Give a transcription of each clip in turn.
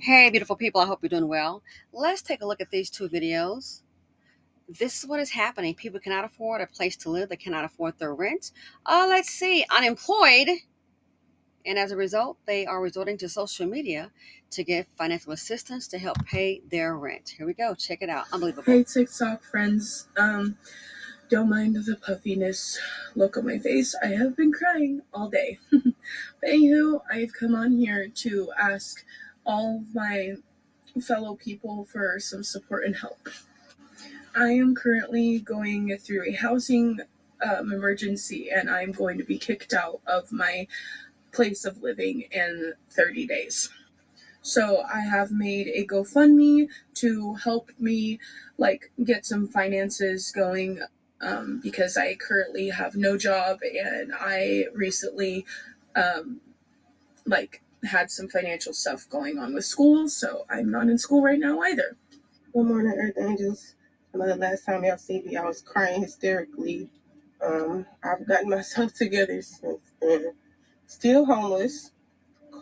Hey, beautiful people, I hope you're doing well. Let's take a look at these two videos. This is what is happening. People cannot afford a place to live, they cannot afford their rent. Let's see, unemployed. And as a result, they are resorting to social media to get financial assistance to help pay their rent. Here we go. Check it out. Unbelievable. Hey, TikTok friends. Don't mind the puffiness look on my face. I have been crying all day. But anywho, I've come on here to ask all of my fellow people for some support and help. I am currently going through a housing emergency, and I'm going to be kicked out of my place of living in 30 days. So I have made a GoFundMe to help me get some finances going, because I currently have no job, and I recently um, had some financial stuff going on with school, so I'm not in school right now either. Good morning, Earth Angels. I know the last time y'all see me, I was crying hysterically. I've gotten myself together since then. Still homeless,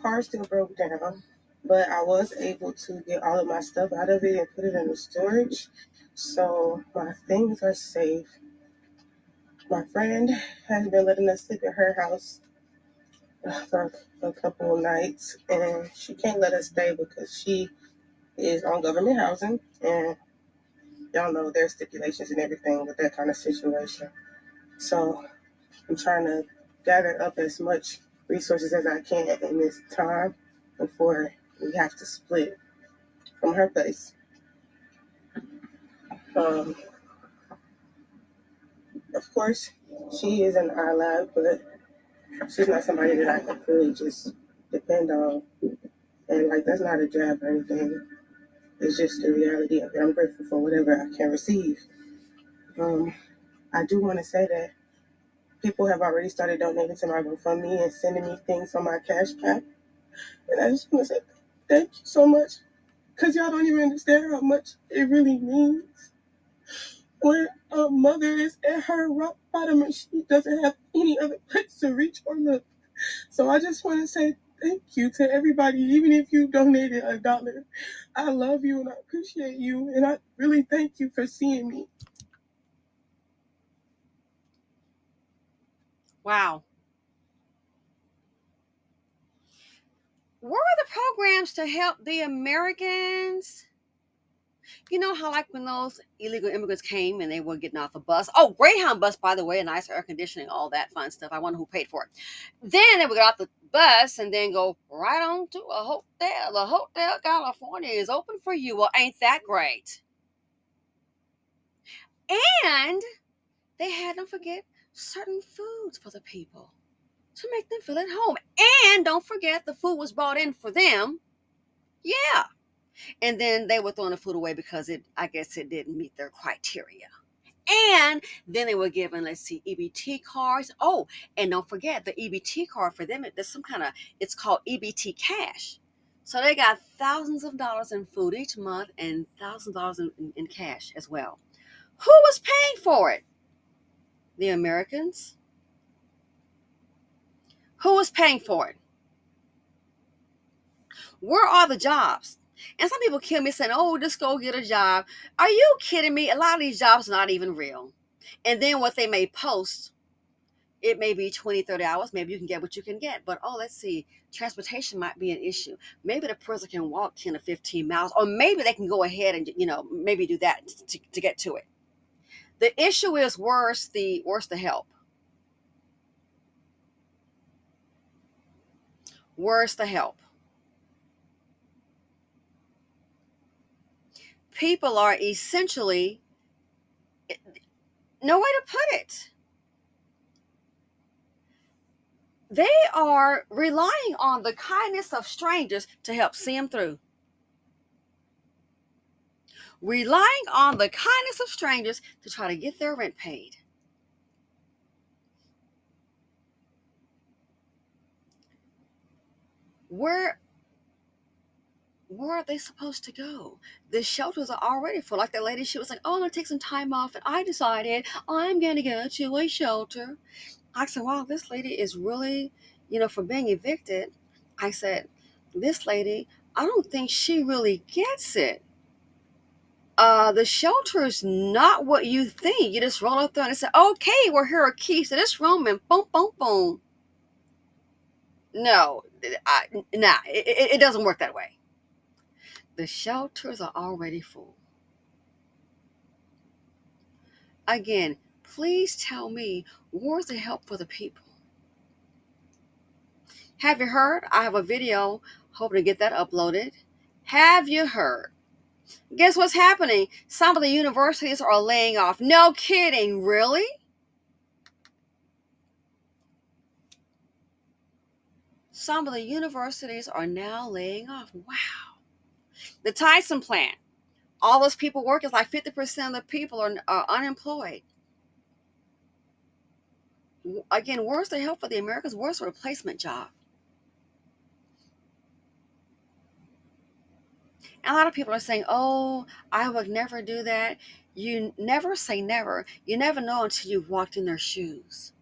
car still broke down, but I was able to get all of my stuff out of it and put it in the storage, so my things are safe. My friend has been letting us sleep at her house for a couple of nights, and she can't let us stay because she is on government housing, and y'all know there's stipulations and everything with that kind of situation. So I'm trying to gather up as much resources as I can in this time before we have to split from her place. Um, of course, she is an ally, but she's not somebody that I can really just depend on. And that's not a jab or anything. It's just the reality of it. I'm grateful for whatever I can receive. I do want to say that people have already started donating to my GoFundMe and sending me things on my Cash App. And I just want to say thank you so much, because y'all don't even understand how much it really means when a mother is at her rock bottom and she doesn't have any other place to reach or look. So I just want to say thank you to everybody, even if you donated $1. I love you and I appreciate you, and I really thank you for seeing me. Wow. Where are the programs to help the Americans? You know how when those illegal immigrants came and they were getting off the bus? Oh, Greyhound bus, by the way, nice air conditioning, all that fun stuff. I wonder who paid for it. Then they would get off the bus and then go right on to a hotel. The Hotel California is open for you. Well, ain't that great? And they had, don't forget, certain foods for the people to make them feel at home. And don't forget, the food was brought in for them. Yeah. And then they were throwing the food away because I guess it didn't meet their criteria. And then they were given, let's see, EBT cards. Oh, and don't forget the EBT card for them. There's some kind of, it's called EBT cash. So they got thousands of dollars in food each month and thousands of dollars in cash as well. Who was paying for it? The Americans. Who was paying for it? Where are the jobs? And some people kill me saying, oh, just go get a job. Are you kidding me? A lot of these jobs are not even real. And then what they may post, it may be 20, 30 hours. Maybe you can get what you can get. But, let's see, transportation might be an issue. Maybe the person can walk 10 or 15 miles, or maybe they can go ahead and, maybe do that to get to it. The issue is where's the help? Where's the help? People are essentially, no way to put it. They are relying on the kindness of strangers to help see them through. Relying on the kindness of strangers to try to get their rent paid. Where are they supposed to go? The shelters are already full. Like that lady, she was like, oh, I'm going to take some time off. And I decided I'm going to go to a shelter. I said, wow, this lady is really, for being evicted. I said, this lady I don't think she really gets it. The shelter is not what you think. You just roll up there and say, okay, well, here are keys to this room, and boom, boom, boom. No, it doesn't work that way. The shelters are already full. Again, please tell me, where's the help for the people? Have you heard? I have a video, hoping to get that uploaded. Have you heard? Guess what's happening? Some of the universities are laying off. No kidding, really? Some of the universities are now laying off. Wow. The Tyson plant. All those people working, like 50% of the people are unemployed. Again, where's the help for the Americans? Where's the replacement job? And a lot of people are saying, oh, I would never do that. You never say never. You never know until you've walked in their shoes.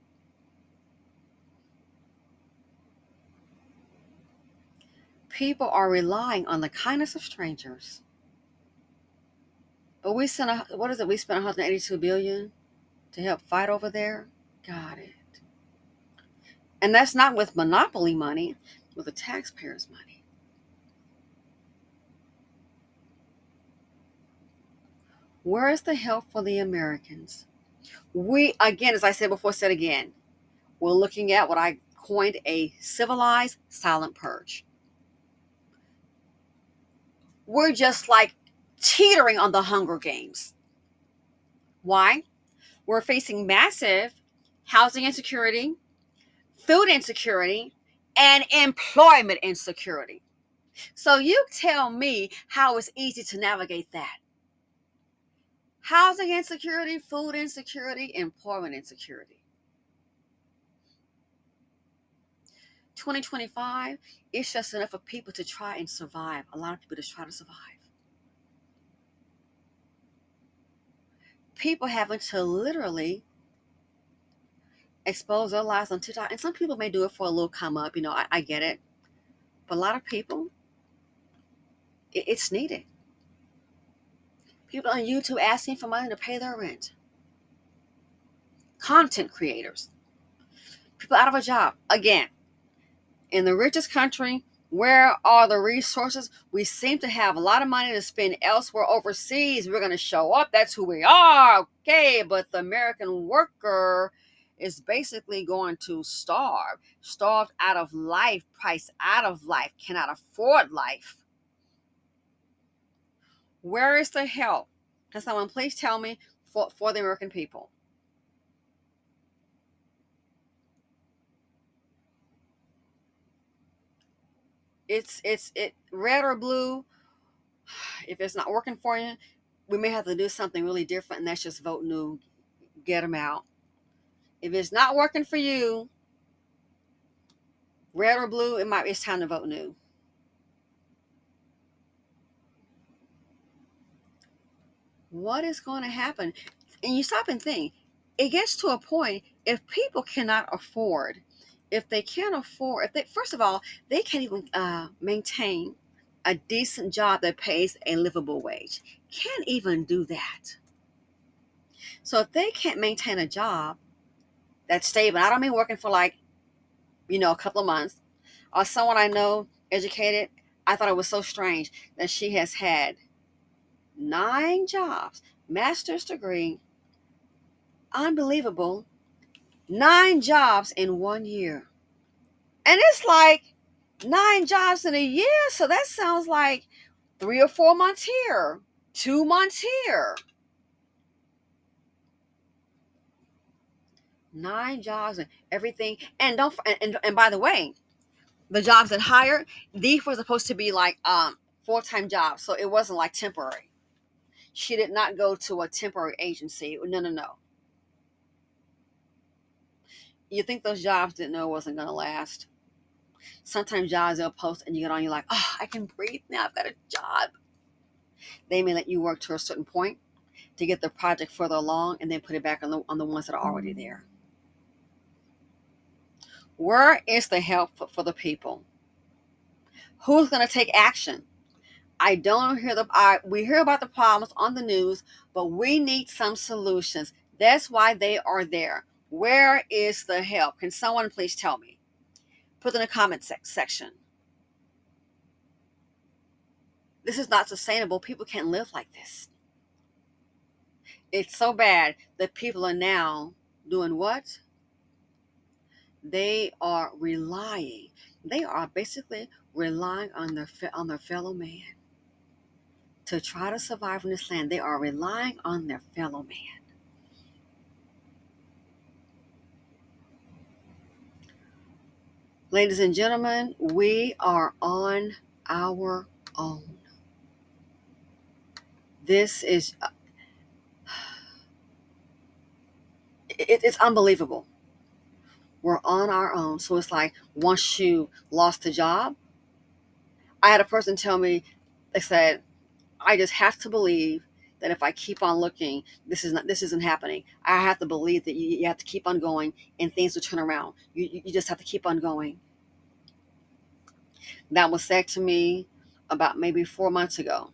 People are relying on the kindness of strangers. But we spent, what is it? We spent $182 billion to help fight over there. Got it. And that's not with monopoly money, with the taxpayers' money. Where is the help for the Americans? We, again, as I said before, said again, we're looking at what I coined a civilized silent purge. We're just like teetering on the Hunger Games. Why? We're facing massive housing insecurity, food insecurity, and employment insecurity. So you tell me how it's easy to navigate that. Housing insecurity, food insecurity, employment insecurity. 2025, it's just enough for people to try and survive. A lot of people just try to survive. People having to literally expose their lives on TikTok. And some people may do it for a little come up, I get it. But a lot of people, it's needed. People on YouTube asking for money to pay their rent. Content creators. People out of a job. Again, in the richest country, where are the resources? We seem to have a lot of money to spend elsewhere overseas. We're going to show up. That's who we are. Okay, but the American worker is basically going to starve. Starved out of life, priced out of life, cannot afford life. Where is the help? Can someone please tell me for the American people? It's red or blue. If it's not working for you, we may have to do something really different, and that's just vote no. Get them out. If it's not working for you, red or blue, it's time to vote no. What is going to happen? And you stop and think. It gets to a point, if people cannot afford, if they first of all, they can't even maintain a decent job that pays a livable wage. Can't even do that. So if they can't maintain a job that's stable, I don't mean working for a couple of months, or someone I know educated, I thought it was so strange that she has had 9 jobs, master's degree, unbelievable, 9 jobs in 1 year. And it's like 9 jobs in a year. So that sounds like 3 or 4 months here, 2 months here. 9 jobs and everything. And and by the way, the jobs that hired, these were supposed to be like full-time jobs. So it wasn't like temporary. She did not go to a temporary agency. No. You think those jobs didn't know it wasn't going to last? Sometimes jobs they'll post and you get on, you're like, oh, I can breathe now. I've got a job. They may let you work to a certain point to get the project further along and then put it back on the ones that are already there. Where is the help for the people? Who's going to take action? I don't hear we hear about the problems on the news, but we need some solutions. That's why they are there. Where is the help? Can someone please tell me? Put in the comment section. This is not sustainable. People can't live like this. It's so bad that people are now doing what? They are relying. They are basically relying on their fellow man to try to survive in this land. They are relying on their fellow man. Ladies and gentlemen, we are on our own. This is it's unbelievable. We're on our own. So it's like once you lost a job, I had a person tell me, they said, I just have to believe that if I keep on looking, this isn't happening. I have to believe that you have to keep on going and things will turn around. You just have to keep on going. That was said to me about maybe 4 months ago,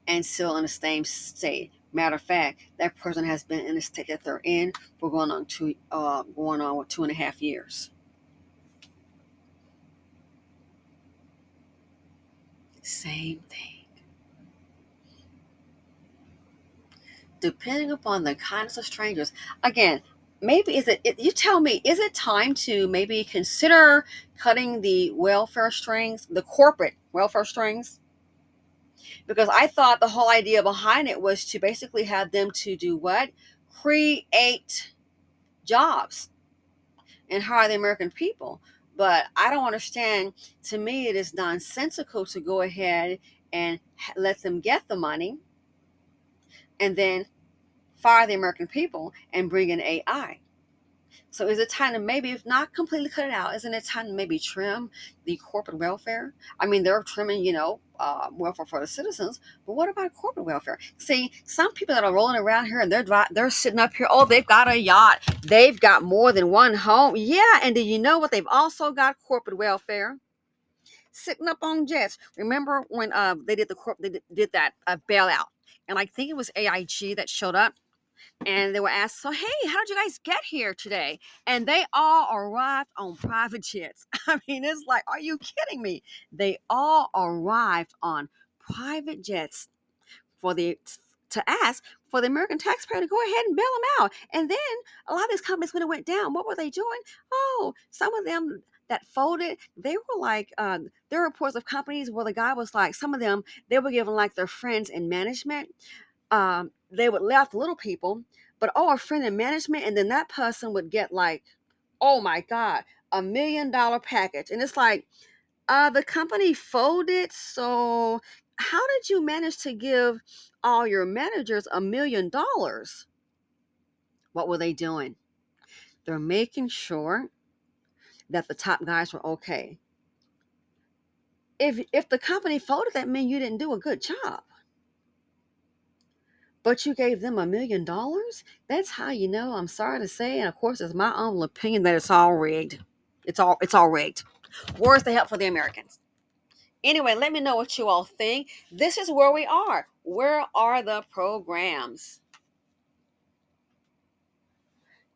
and still in the same state. Matter of fact, that person has been in the state that they're in for going on 2.5 years. Same thing. Depending upon the kindness of strangers. Again, maybe you tell me, is it time to maybe consider cutting the welfare strings, the corporate welfare strings? Because I thought the whole idea behind it was to basically have them to do what? Create jobs and hire the American people. But I don't understand. To me, it is nonsensical to go ahead and let them get the money and then fire the American people and bring in AI. So is it time to maybe, if not completely cut it out, isn't it time to maybe trim the corporate welfare? I mean, they're trimming, welfare for the citizens, but what about corporate welfare? See, some people that are rolling around here and they're sitting up here, oh, they've got a yacht, they've got more than one home. Yeah, and do you know what? They've also got corporate welfare. Sitting up on jets. Remember when they did that bailout, and I think it was AIG that showed up and they were asked, so, hey, how did you guys get here today? And they all arrived on private jets. I mean, it's like, are you kidding me? They all arrived on private jets for the to ask for the American taxpayer to go ahead and bail them out. And then a lot of these companies, when it went down, what were they doing? Oh, some of them that folded, they were like, there are reports of companies where the guy was like, some of them, they were giving like their friends in management, they would left little people, but a friend in management, and then that person would get like, oh my God, $1 million package. And it's like, the company folded. So how did you manage to give all your managers $1 million? What were they doing? They're making sure that the top guys were okay. If the company folded, that meant you didn't do a good job. But you gave them $1 million? That's how you know, I'm sorry to say, and of course it's my own opinion, that it's all rigged. It's all rigged. Where's the help for the Americans? Anyway, let me know what you all think. This is where we are. Where are the programs?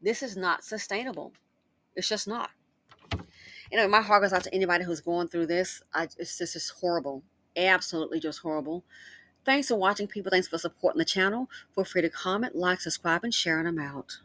This is not sustainable. It's just not. My heart goes out to anybody who's going through this. It's just horrible. Absolutely just horrible. Thanks for watching, people. Thanks for supporting the channel. Feel free to comment, like, subscribe, and share, and I'm out.